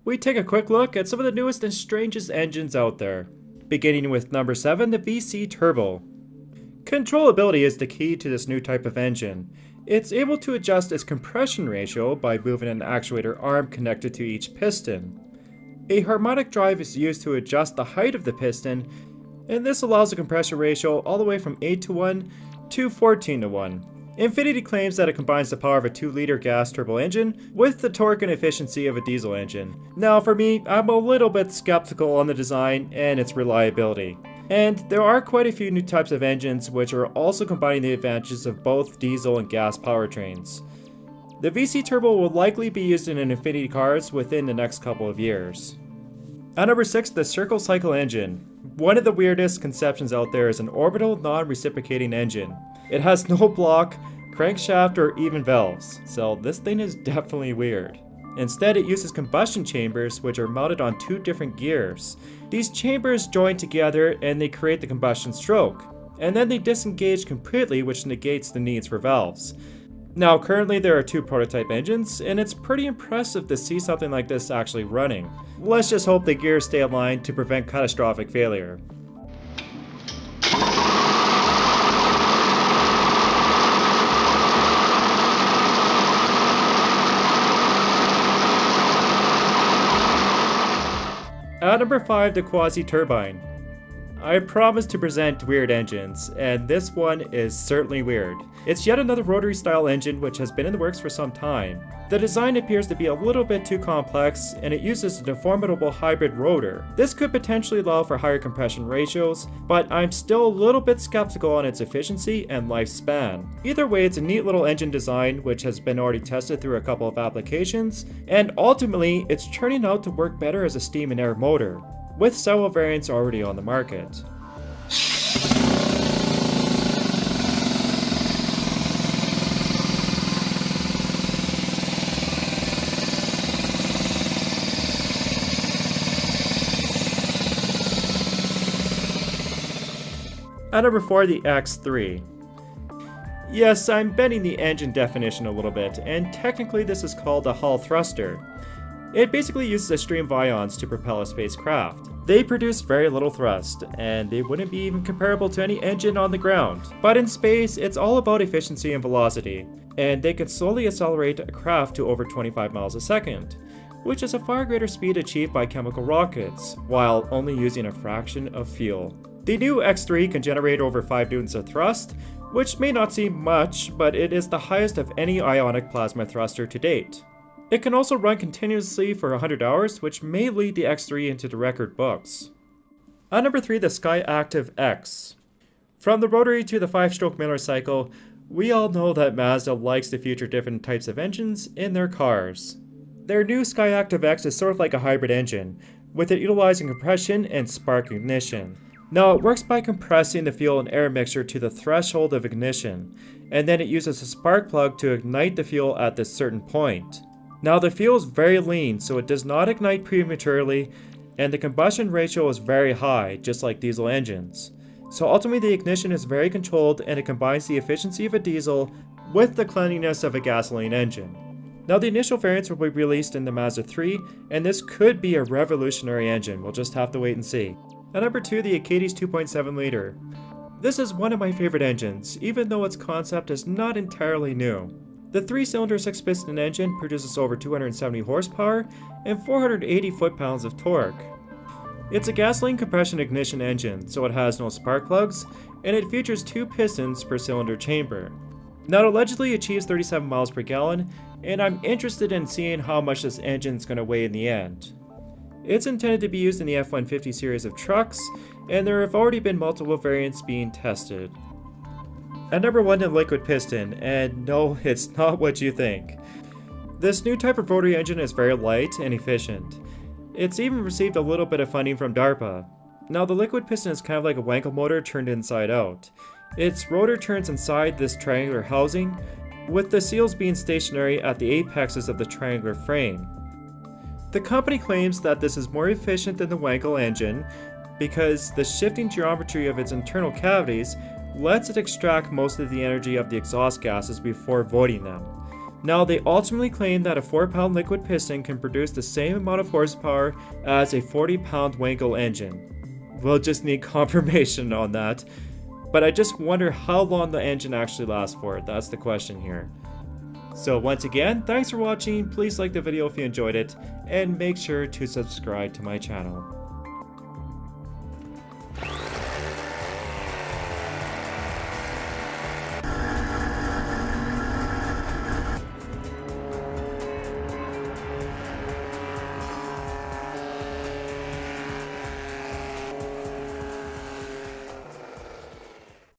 we take a quick look at some of the newest and strangest engines out there. Beginning with number 7, the VC Turbo. Controllability is the key to this new type of engine. It's able to adjust its compression ratio by moving an actuator arm connected to each piston. A harmonic drive is used to adjust the height of the piston, and this allows a compression ratio all the way from 8:1 to 14:1. Infiniti claims that it combines the power of a 2-liter gas turbo engine with the torque and efficiency of a diesel engine. Now for me, I'm a little bit skeptical on the design and its reliability. And there are quite a few new types of engines which are also combining the advantages of both diesel and gas powertrains. The VC Turbo will likely be used in Infiniti cars within the next couple of years. At number 6, the Circle Cycle engine. One of the weirdest conceptions out there is an orbital non-reciprocating engine. It has no block, crankshaft, or even valves, so this thing is definitely weird. Instead, it uses combustion chambers which are mounted on 2 different gears. These chambers join together and they create the combustion stroke, and then they disengage completely, which negates the needs for valves. Now currently there are 2 prototype engines, and it's pretty impressive to see something like this actually running. Let's just hope the gears stay aligned to prevent catastrophic failure. At number 5, the Quasi-Turbine. I promised to present weird engines, and this one is certainly weird. It's yet another rotary style engine which has been in the works for some time. The design appears to be a little bit too complex, and it uses a deformable hybrid rotor. This could potentially allow for higher compression ratios, but I'm still a little bit skeptical on its efficiency and lifespan. Either way, it's a neat little engine design which has been already tested through a couple of applications, and ultimately it's turning out to work better as a steam and air motor, with several variants already on the market. At number 4, the X3. Yes, I'm bending the engine definition a little bit, and technically this is called a Hall thruster. It basically uses a stream of ions to propel a spacecraft. They produce very little thrust, and they wouldn't be even comparable to any engine on the ground. But in space, it's all about efficiency and velocity, and they can slowly accelerate a craft to over 25 miles a second, which is a far greater speed achieved by chemical rockets, while only using a fraction of fuel. The new X3 can generate over 5 newtons of thrust, which may not seem much, but it is the highest of any ionic plasma thruster to date. It can also run continuously for 100 hours, which may lead the X3 into the record books. At number 3, the Skyactiv X. From the rotary to the 5-stroke Miller cycle, we all know that Mazda likes to feature different types of engines in their cars. Their new Skyactiv X is sort of like a hybrid engine, with it utilizing compression and spark ignition. Now, it works by compressing the fuel and air mixture to the threshold of ignition, and then it uses a spark plug to ignite the fuel at this certain point. Now, the fuel is very lean, so it does not ignite prematurely, and the combustion ratio is very high, just like diesel engines. So ultimately, the ignition is very controlled, and it combines the efficiency of a diesel with the cleanliness of a gasoline engine. Now, the initial variants will be released in the Mazda 3, and this could be a revolutionary engine. We'll just have to wait and see. At number 2, the Achates 2.7 liter. This is one of my favorite engines, even though its concept is not entirely new. The 3-cylinder 6-piston engine produces over 270 horsepower and 480 foot-pounds of torque. It's a gasoline compression ignition engine, so it has no spark plugs, and it features 2 pistons per cylinder chamber. Now, it allegedly achieves 37 miles per gallon, and I'm interested in seeing how much this engine's going to weigh in the end. It's intended to be used in the F-150 series of trucks, and there have already been multiple variants being tested. At number 1, the liquid piston, and no, it's not what you think. This new type of rotary engine is very light and efficient. It's even received a little bit of funding from DARPA. Now, the liquid piston is kind of like a Wankel motor turned inside out. Its rotor turns inside this triangular housing, with the seals being stationary at the apexes of the triangular frame. The company claims that this is more efficient than the Wankel engine because the shifting geometry of its internal cavities lets it extract most of the energy of the exhaust gases before voiding them. Now, they ultimately claim that a 4-pound liquid piston can produce the same amount of horsepower as a 40-pound Wankel engine. We'll just need confirmation on that. But I just wonder how long the engine actually lasts for. That's the question here. So once again, thanks for watching. Please like the video if you enjoyed it, and make sure to subscribe to my channel.